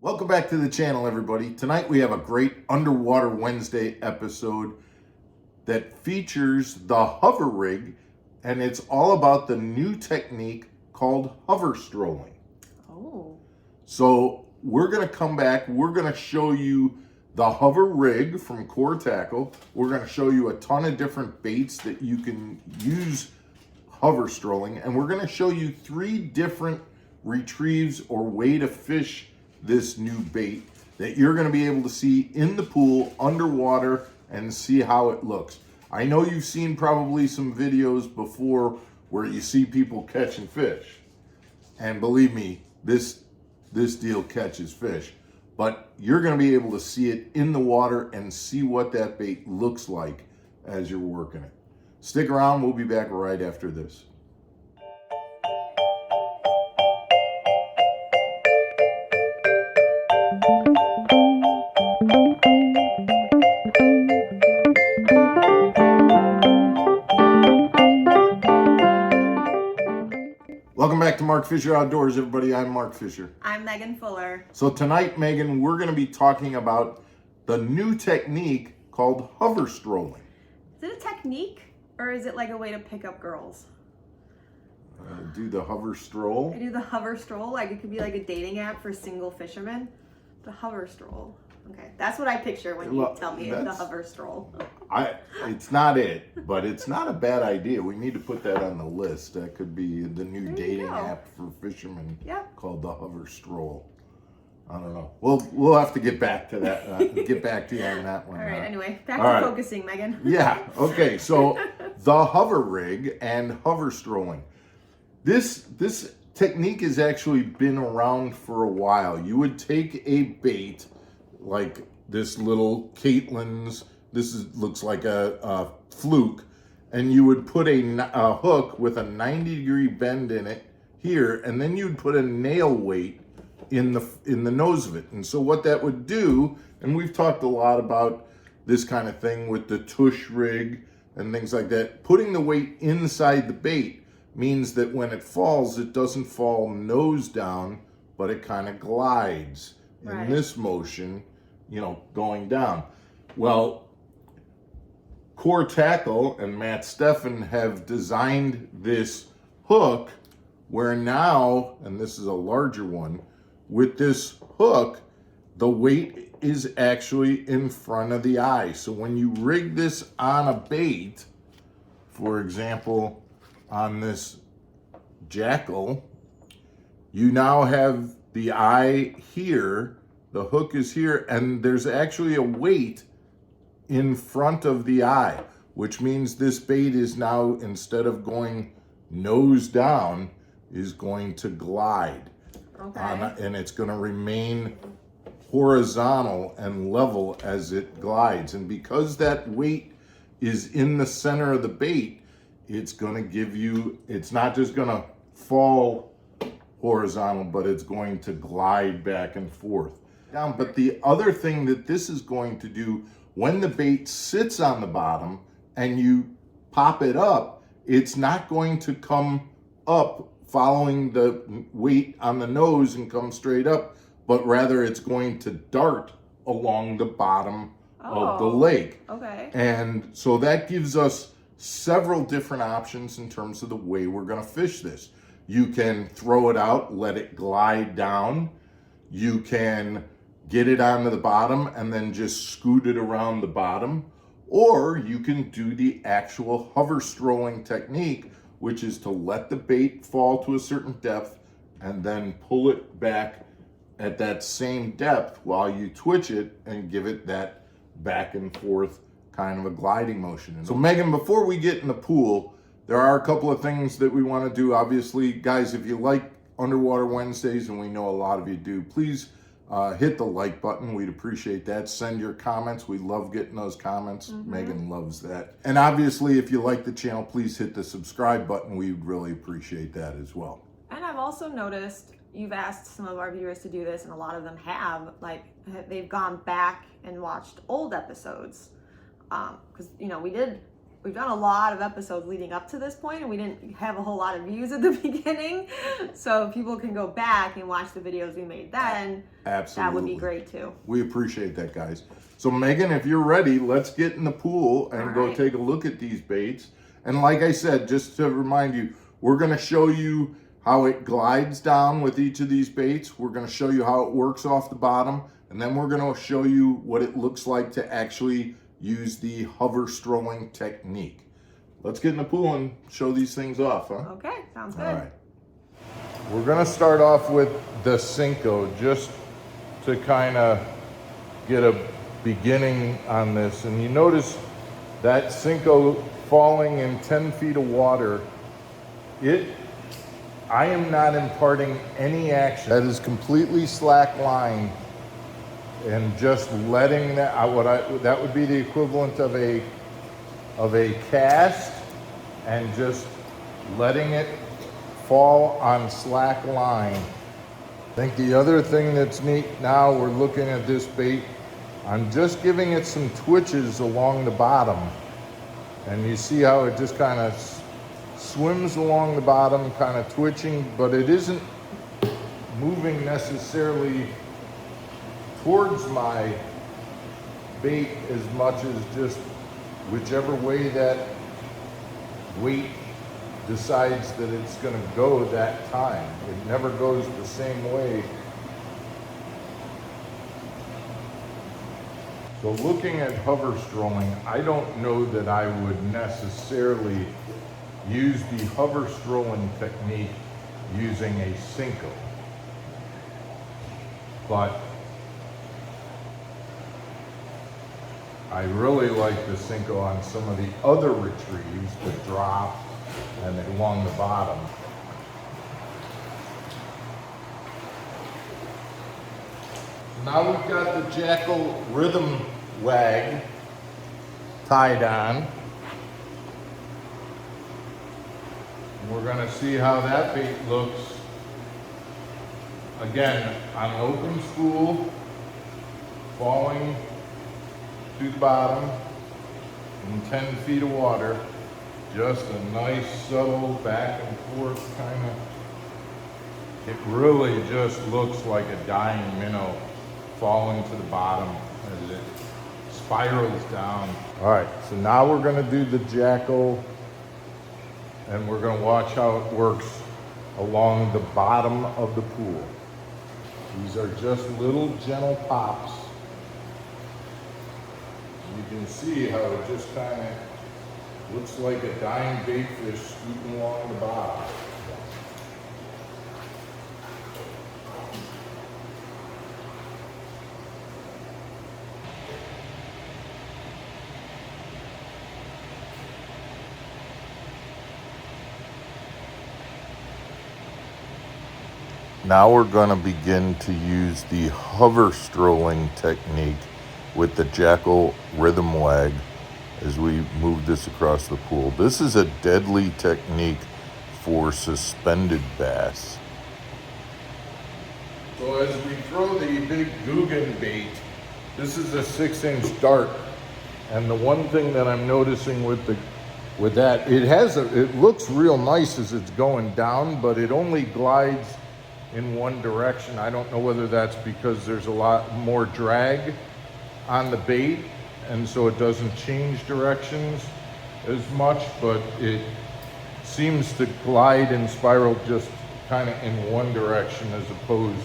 Welcome back to the channel, everybody. Tonight we have a great Underwater Wednesday episode that features the hover rig, and it's all about the new technique called hover strolling. Oh. So we're going to come back. We're going to show you the hover rig from Core Tackle. We're going to show you a ton of different baits that you can use hover strolling, and we're going to show you 3 different retrieves or way to fish this new bait that you're going to be able to see in the pool underwater and see how it looks. I know you've seen probably some videos before where you see people catching fish, and believe me, this deal catches fish, but you're going to be able to see it in the water and see what that bait looks like as you're working it. Stick around, we'll be back right after this. Welcome back to Mark Fisher Outdoors, everybody. I'm Mark Fisher. I'm Megan Fuller. So tonight, Megan, we're going to be talking about the new technique called hover strolling. Is it a technique or is it like a way to pick up girls? Do the hover stroll. I do the hover stroll, like it could be like a dating app for single fishermen. The hover stroll. Okay, that's what I picture when you tell me the hover stroll. It's not it, but it's not a bad idea. We need to put that on the list. That could be the new dating app for fishermen called the hover stroll. I don't know. We'll have to get back to that. Get back to you on that one. All right. Anyway, back to focusing, Megan. Yeah. Okay. So the hover rig and hover strolling. This technique has actually been around for a while. You would take a bait like this little Caitlin's. Looks like a fluke, and you would put a hook with a 90-degree bend in it here, and then you'd put a nail weight in the nose of it. And so what that would do, and we've talked a lot about this kind of thing with the tush rig and things like that, putting the weight inside the bait means that when it falls, it doesn't fall nose down, but it kind of glides in this motion, going down. Well, Core Tackle and Matt Steffen have designed this hook where now, and this is a larger one, with this hook, the weight is actually in front of the eye. So when you rig this on a bait, for example, on this jackal, you now have the eye here, the hook is here, and there's actually a weight in front of the eye, which means this bait is now, instead of going nose down, is going to glide. And it's going to remain horizontal and level as it glides. And because that weight is in the center of the bait, it's going to give you, it's not just going to fall horizontal, but it's going to glide back and forth down. But the other thing that this is going to do, when the bait sits on the bottom and you pop it up, it's not going to come up following the weight on the nose and come straight up, but rather it's going to dart along the bottom of the lake. Okay. And so that gives us several different options in terms of the way we're going to fish this. You can throw it out, let it glide down. You can get it onto the bottom and then just scoot it around the bottom. Or you can do the actual hover strolling technique, which is to let the bait fall to a certain depth and then pull it back at that same depth while you twitch it and give it that back and forth kind of a gliding motion. So Megan, before we get in the pool, there are a couple of things that we want to do. Obviously, guys, if you like Underwater Wednesdays, and we know a lot of you do, please hit the like button. We'd appreciate that. Send your comments. We love getting those comments. Megan loves that. And obviously, if you like the channel, please hit the subscribe button. We'd really appreciate that as well. And I've also noticed you've asked some of our viewers to do this, and a lot of them have. They've gone back and watched old episodes. Because, we did we've done a lot of episodes leading up to this point, and we didn't have a whole lot of views at the beginning. So if people can go back and watch the videos we made then, absolutely, that would be great too. We appreciate that, guys. So Megan, if you're ready, let's get in the pool and go take a look at these baits. And like I said, just to remind you, we're going to show you how it glides down with each of these baits. We're going to show you how it works off the bottom. And then we're going to show you what it looks like to actually use the hover strolling technique. Let's get in the pool and show these things off, huh? Okay, sounds good. All right. We're going to start off with the Cinco just to kind of get a beginning on this. And you notice that Cinco falling in 10 feet of water, I am not imparting any action. That is completely slack line and just letting that, that would be the equivalent of a cast, and just letting it fall on slack line. I think the other thing that's neat now, we're looking at this bait, I'm just giving it some twitches along the bottom. And you see how it just kind of swims along the bottom, kind of twitching, but it isn't moving necessarily towards my bait as much as just whichever way that weight decides that it's going to go that time. It never goes the same way. So looking at hover strolling, I don't know that I would necessarily use the hover strolling technique using a Cinco. But I really like the Cinco on some of the other retrieves that drop and along the bottom. Now we've got the Jackal Rhythm Wag tied on. We're going to see how that bait looks. Again, on an open spool, falling to the bottom in 10 feet of water. Just a nice subtle back and forth kind of. It really just looks like a dying minnow falling to the bottom as it spirals down. All right, so now we're going to do the Jackal, and we're going to watch how it works along the bottom of the pool. These are just little gentle pops. You can see how it just kind of looks like a dying baitfish scooting along the bottom. Now we're going to begin to use the hover strolling technique with the Jackal Rhythm Wag as we move this across the pool. This is a deadly technique for suspended bass. So as we throw the big Guggen bait, this is a 6-inch dart, and the one thing that I'm noticing with that, it looks real nice as it's going down, but it only glides in one direction. I don't know whether that's because there's a lot more drag on the bait, and so it doesn't change directions as much, but it seems to glide and spiral just kind of in one direction as opposed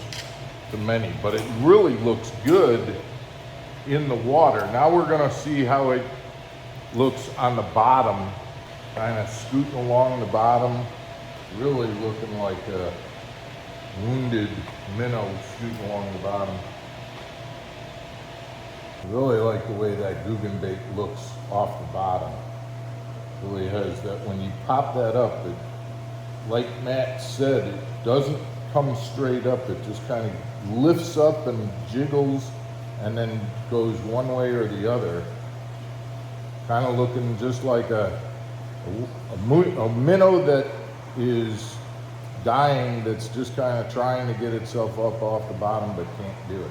to many. But it really looks good in the water. Now we're going to see how it looks on the bottom, kind of scooting along the bottom, really looking like a wounded minnow scooting along the bottom. I really like the way that Guggen bait looks off the bottom. It really has that. When you pop that up, it, like Matt said, it doesn't come straight up. It just kind of lifts up and jiggles and then goes one way or the other. Kind of looking just like a minnow that is dying, that's just kind of trying to get itself up off the bottom but can't do it.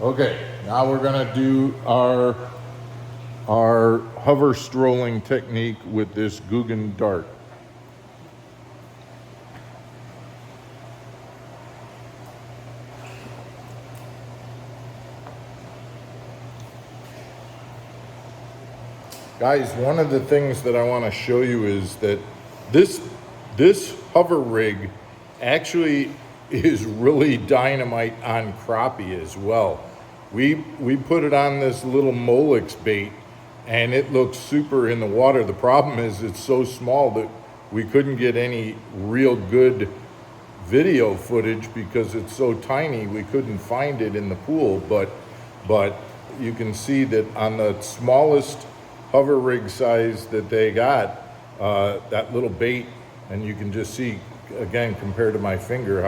Okay, now we're gonna do our our hover strolling technique with this Guggen dart. Guys, one of the things that I want to show you is that this hover rig actually is really dynamite on crappie as well. We put it on this little Molex bait and it looks super in the water. The problem is it's so small that we couldn't get any real good video footage because it's so tiny. We couldn't find it in the pool, but you can see that on the smallest hover rig size that they got, that little bait, and you can just see again compared to my finger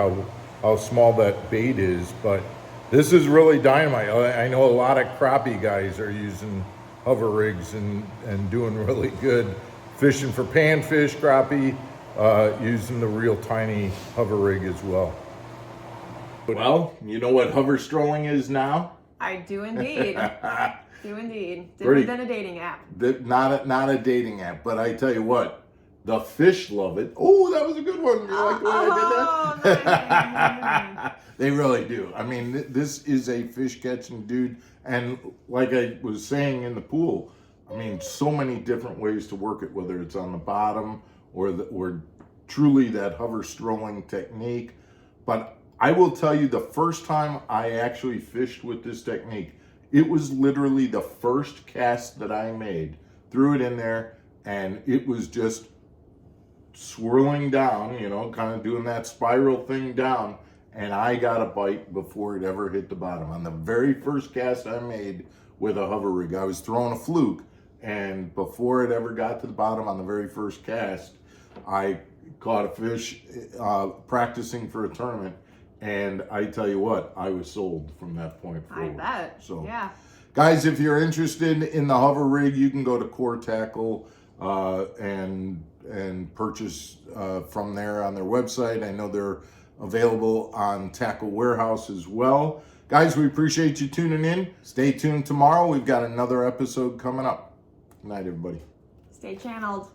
how small that bait is. But this is really dynamite. I know a lot of crappie guys are using hover rigs and doing really good fishing for panfish, crappie, using the real tiny hover rig as well. Well, you know what hover strolling is now? I do indeed. Do indeed. Different than a dating app. Not a dating app, but I tell you what, the fish love it. Oh, that was a good one. You like the way I did that? Nice. They really do. I mean, this is a fish catching dude, and like I was saying in the pool, I mean, so many different ways to work it, whether it's on the bottom or truly that hover strolling technique. But I will tell you, the first time I actually fished with this technique, it was literally the first cast that I made. Threw it in there, and it was just swirling down, you know, kind of doing that spiral thing down, and I got a bite before it ever hit the bottom. On the very first cast I made with a hover rig, I was throwing a fluke, and before it ever got to the bottom on the very first cast, I caught a fish practicing for a tournament. And I tell you what, I was sold from that point forward. I bet. So, yeah. Guys, if you're interested in the hover rig, you can go to Core Tackle and purchase from there on their website. I know they're available on Tackle Warehouse as well. Guys, we appreciate you tuning in. Stay tuned tomorrow. We've got another episode coming up. Good night, everybody. Stay channeled.